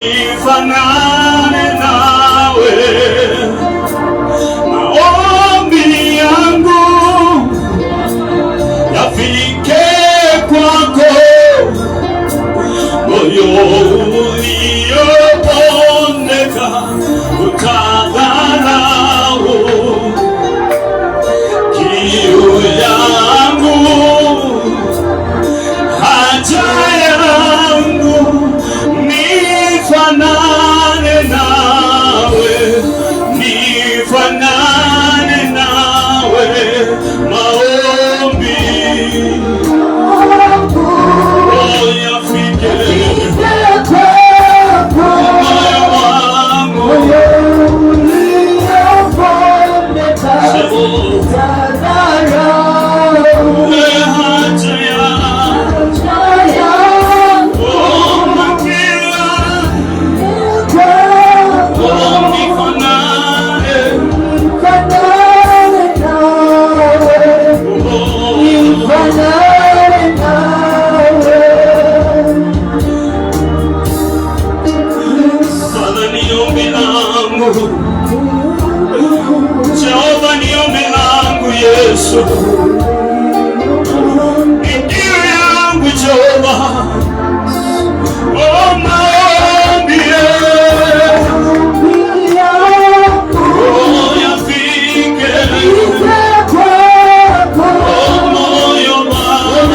Nifanane nawe, maombi yangu yafike kwako, moyo uliopondeka utadharau, kiu yangu haja yangu nifanane nawe, nifanane nawe, maombi yafike moyo wangu uliopondeka Jehova ni ombi langu Yesu, ndio yangu Jehova, maombi yafike moyo wangu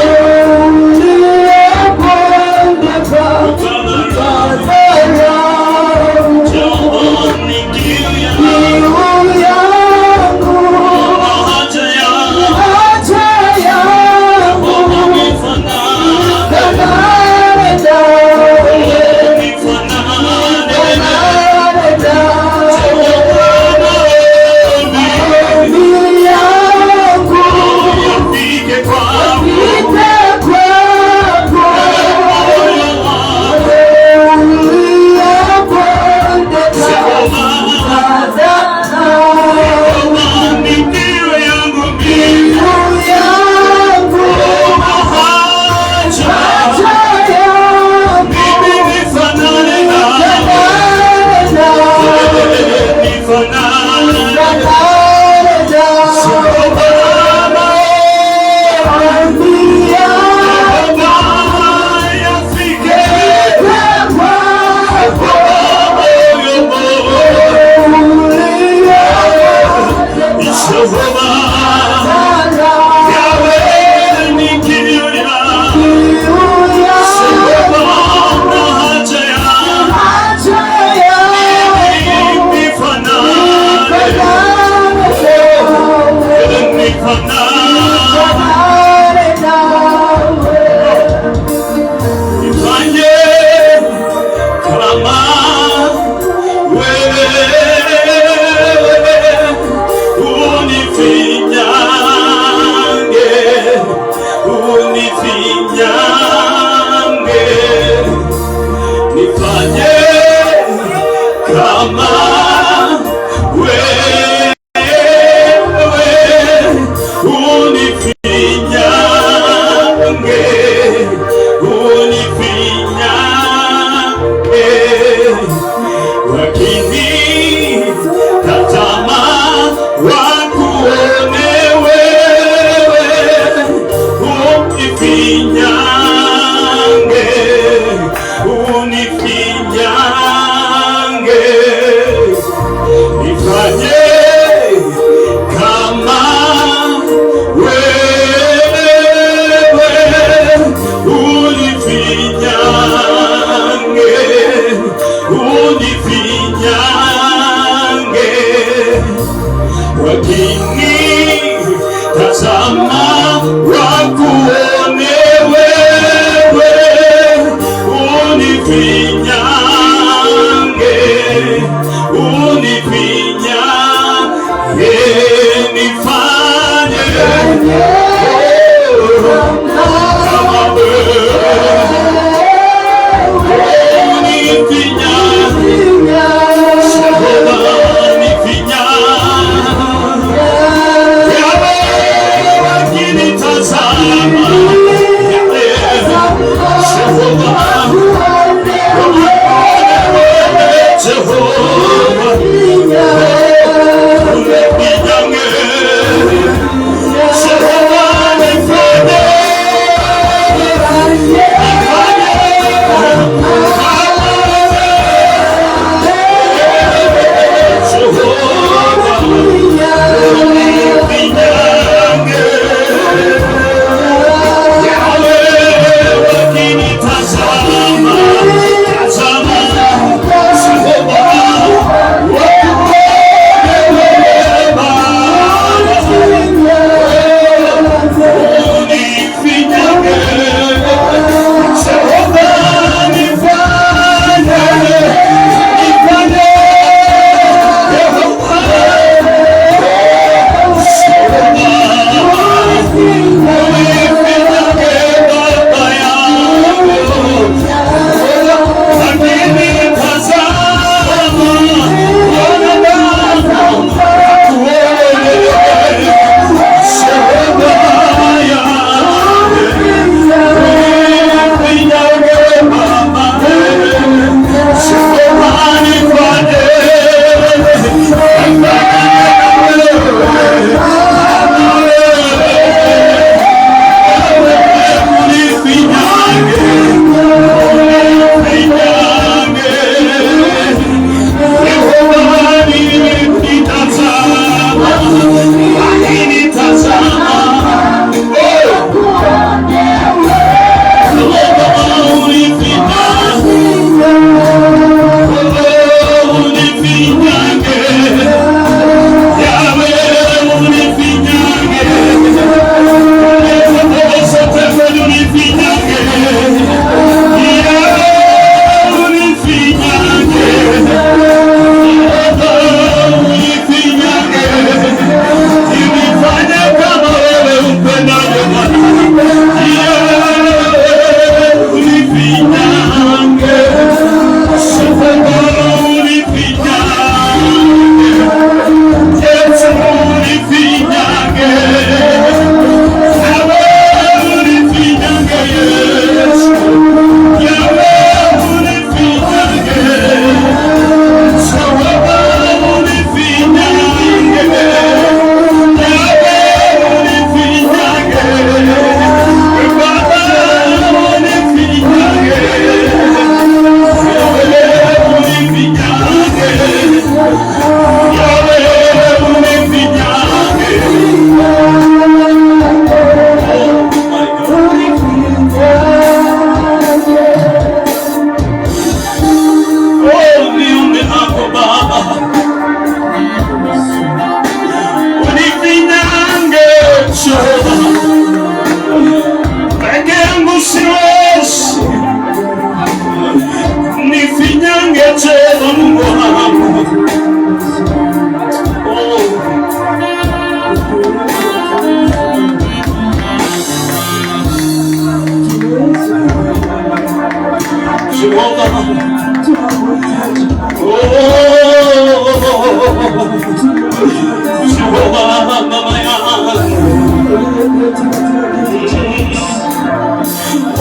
usifinyange tena Mungu wangu.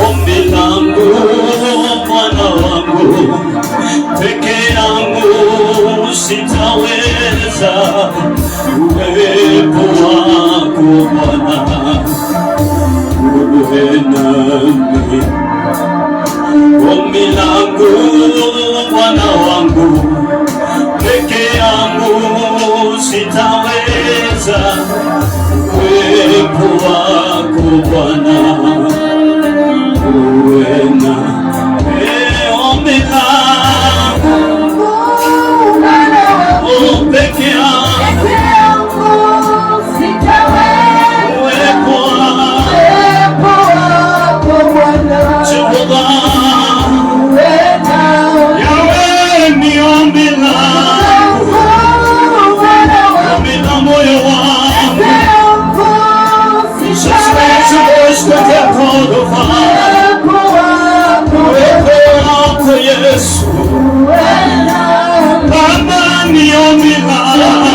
Ombi langu Bwana wangu, peke yangu sitaweza, uwepo wako Bwana uwe nami. Ombi langu Bwana wangu, peke yangu sitaweza, uwepo wako Bwana uwe nami. Ombi langu peke yangu sitaweza, uwepo wako Bwana Jehova. Yesu Baba, ni ombi langu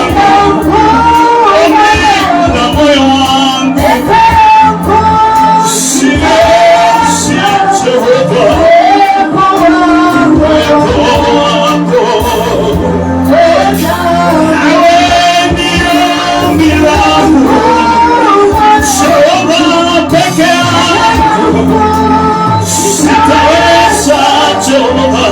na moyo wangu, siwezi Jehova, uwepo wako nawe ni ombi langu Jehova, peke yangu sitaweza Jehova,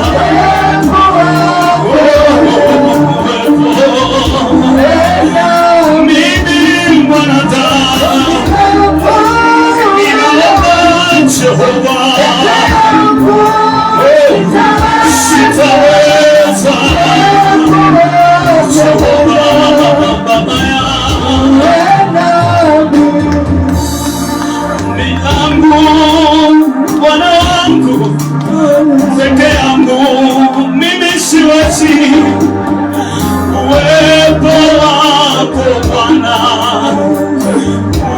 mimi mwanadamu ninaomba Jehova, sitaweza Jehova, Baba yangu, milangu Bwana wangu, peke yangu mimi siwezi, uwepo wako Bwana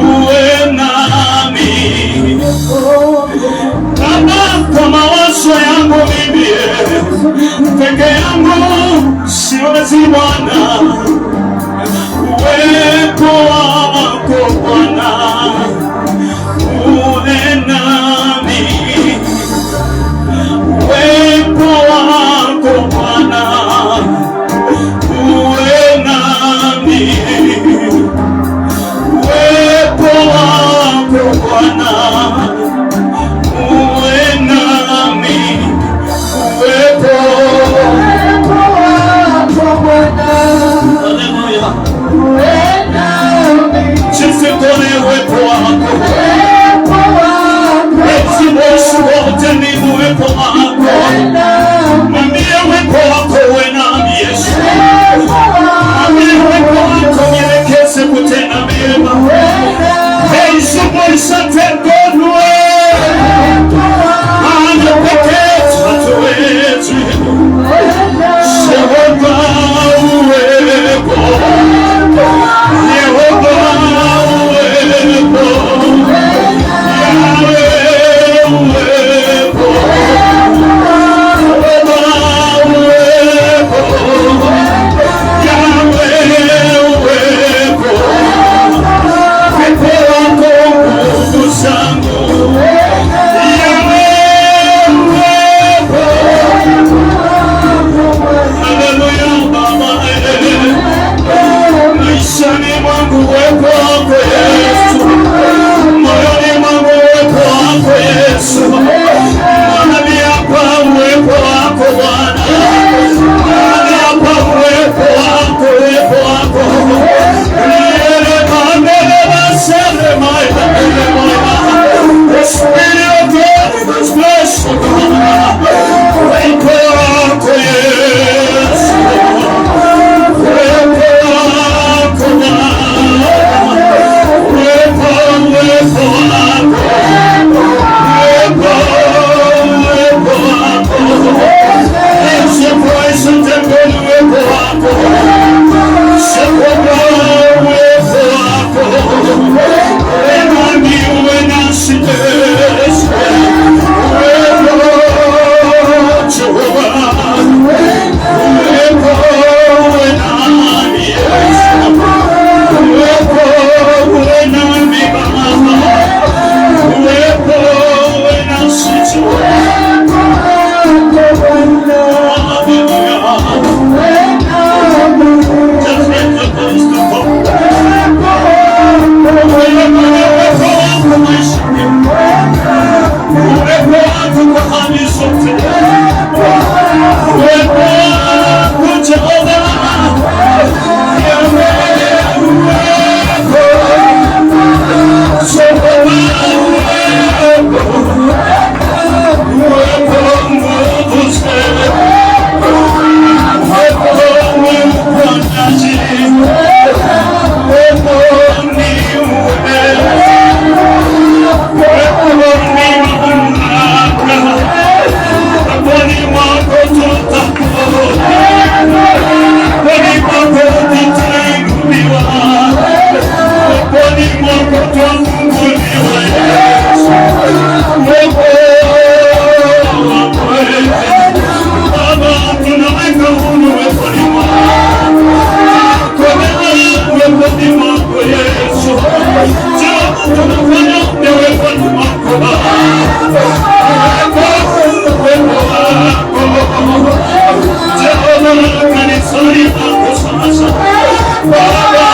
uwe nami. Baba, kwa mawazo yangu mimi peke yangu siwezi Bwana, uwepo wako Bwana uwe nami. Uwepo wako Bwana uwe nami. Uwepo wako Bwana uwe nami. Uwepo wako Bwana, haleluya, uwe nami. Jinsi kone uwepo wako kanisani mwako sasa. Baba,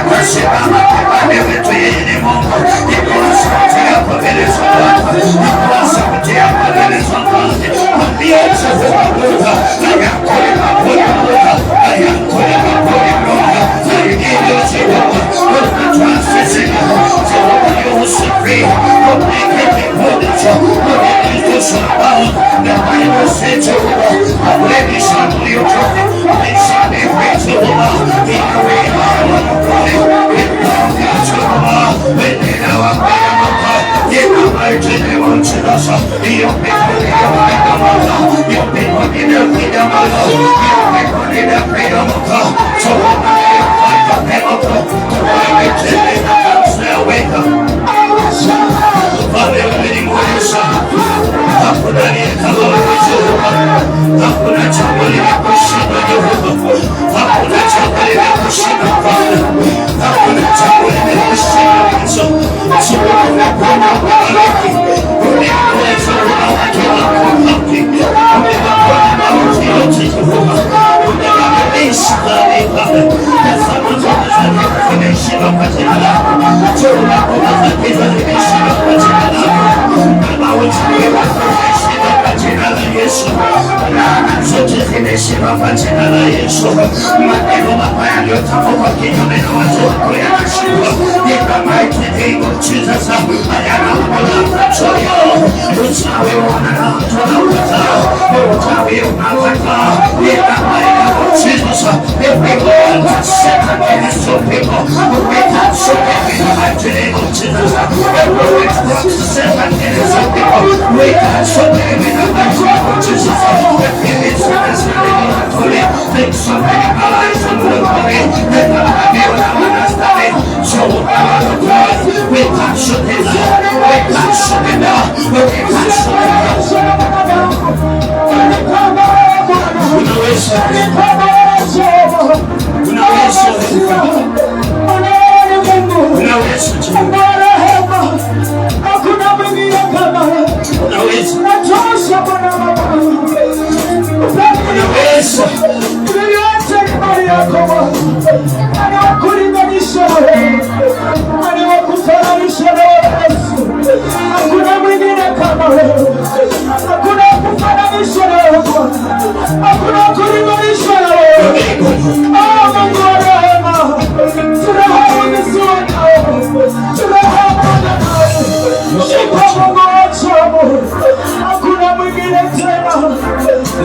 Akasema The Bible says, when he shall do your job, they shall be free to the law. He will be all of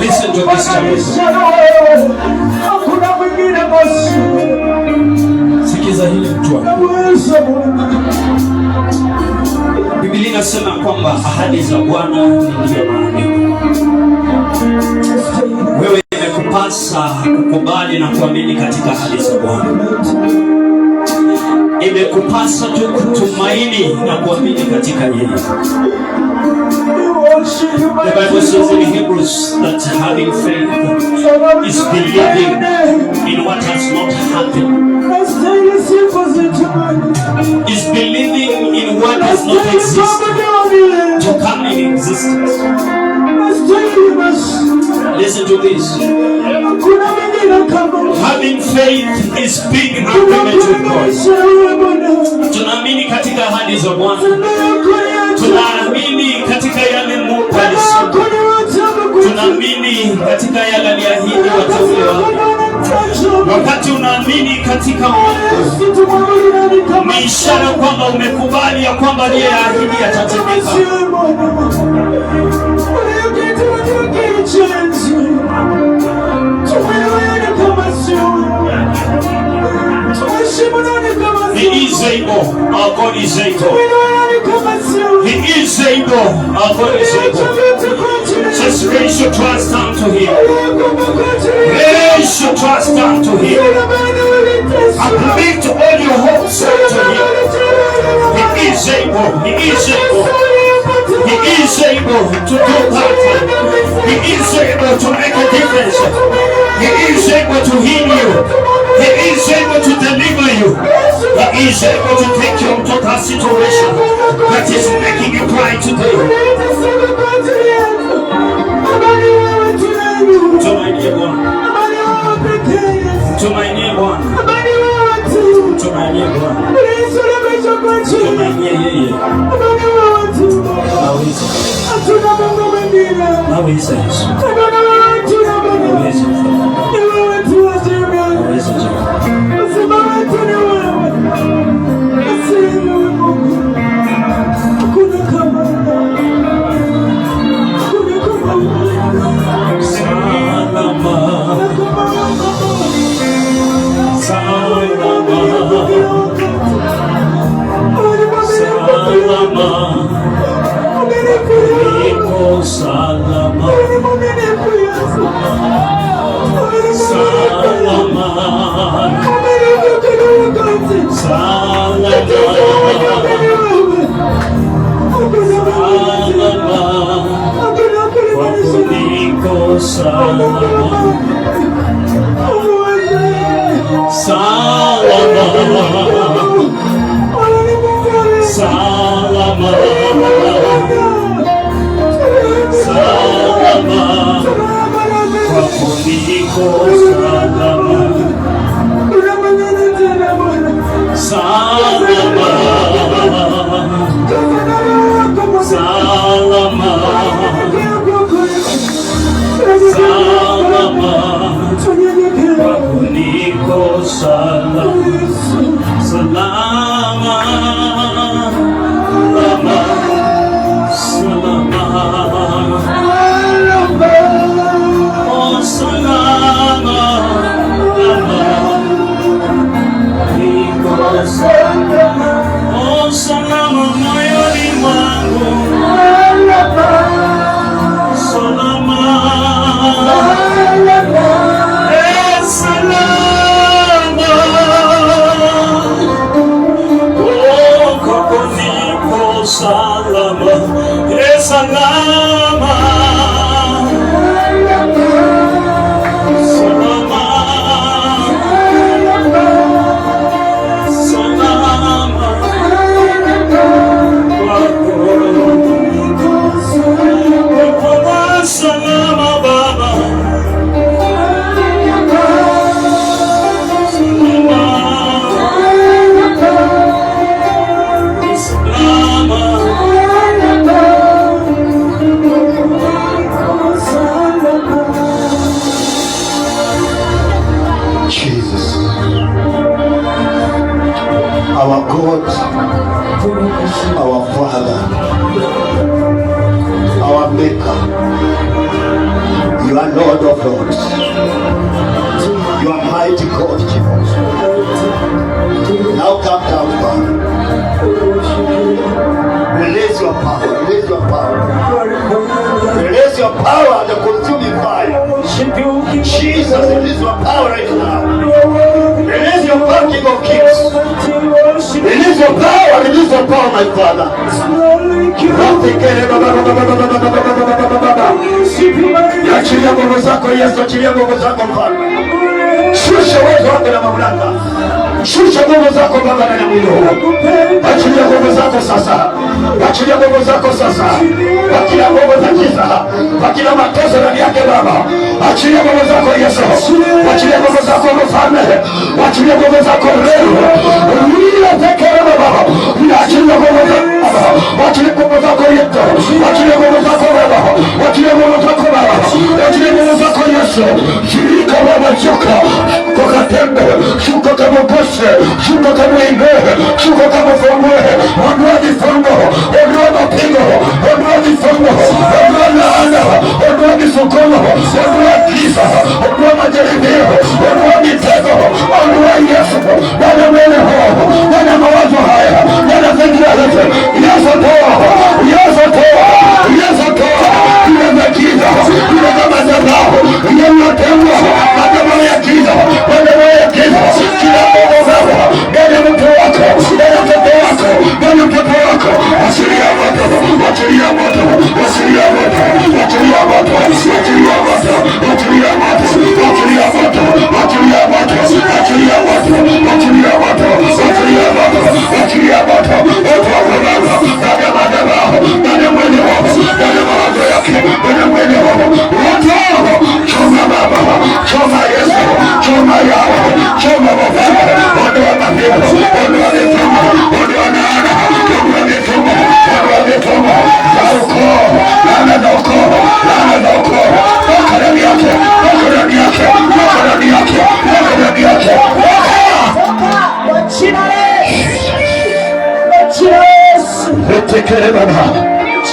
listen to this sikiza hili mtu. Biblia inasema kwamba ahadi za Bwana ndio maandiko. Wewe imekupasa kukubali na kuamini katika ahadi za Bwana. Imekupasa tu kutumaini na kuamini katika yeye. The Bible says in Hebrews that having faith is believing in what has not happened. Is believing in what has not existed to come in existence. Listen to this. Having faith is being agreement with God. Tunaamini katika ahadi za Bwana. Tunaamini katika yale Mungu alisema. Tunaamini katika yale aliahidi wateule wake. Wakati unaamini katika Mungu, ni ishara kwamba umekubali ya kwamba yeye ahidi atatendeka. He is able. Our God is able. He is able. Our God is able. Just raise your trust down to Him. Raise your trust down to Him. And lift all your hopes up to Him. He is able. He is able. He is able to do that. He is able to make a difference. He is able to heal you. He is able to deliver you. He is able to take you out of that situation that is making you cry today. Tumainie Bwana. Tumainie Bwana. Tumainie Bwana. Tumainie yeye. Naweza. Naweza Yesu. Naweza. niko salama, salama,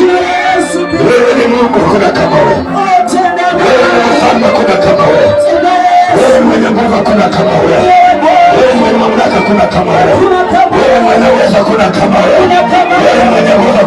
Wewe ni Mungu, kuna kama wewe. Wewe ni mfalme, kuna kama wewe. Wewe mwenye nguvu, kuna kama wewe. Wewe mwenye mamlaka, kuna kama wewe. Wewe mwenye uwezo, kuna kama wewe. Wewe mwenye nguvu,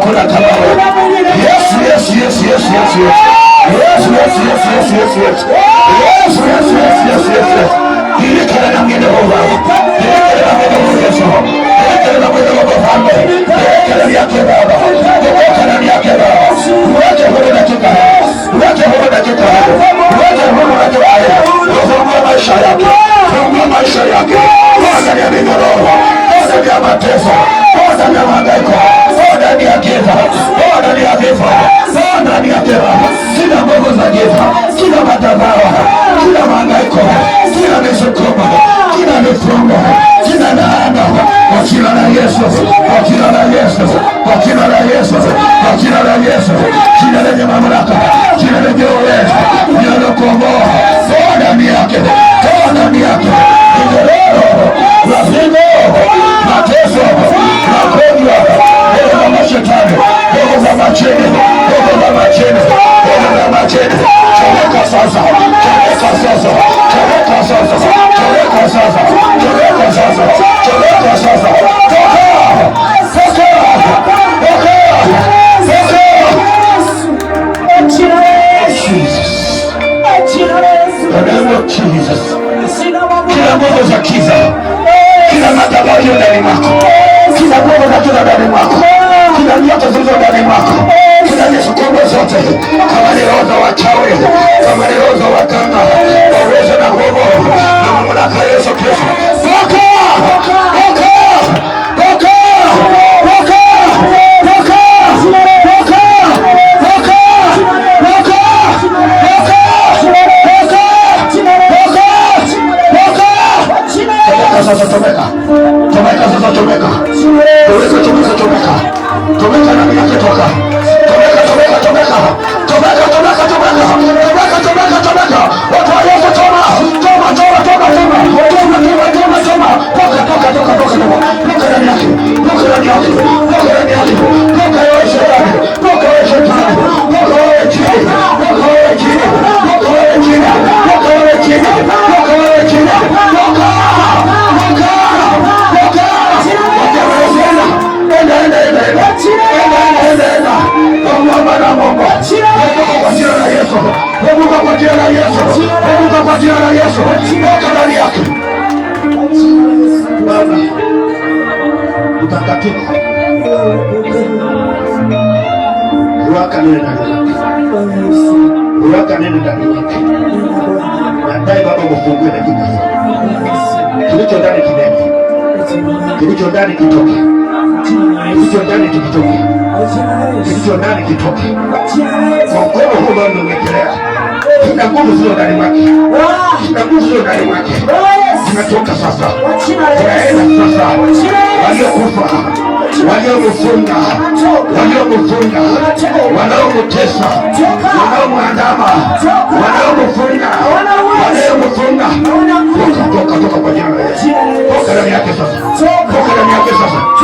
toka wewe shetani, toka wewe shetani, toka wewe chini, toka wewe chini, toka wewe chini, toka wewe chini, toka wewe chini, toka kwa jina la Yesu, kwa jina la Yesu, toka ndani yake. Baba mtakatifu, waka nene ndani yake, waka nene ndani yake. Nadai Baba ufungue na kibali, kilicho ndani kinene, kilicho ndani kitoke, kilicho ndani kitoke, kilicho ndani kitoke. Kwa mkono huu Baba umekelea, kila nguvu zile ndani mwake, kila nguvu zile ndani mwake zinatoka sasa, zinaenda sasa. Waliokufa, waliomfunga, waliomfunga, wanaomtesa, wanaomwandama, wanaomfunga, wanaomfunga, toka kwa jina la Yesu, toka ndani yake sasa, toka ndani yake sasa.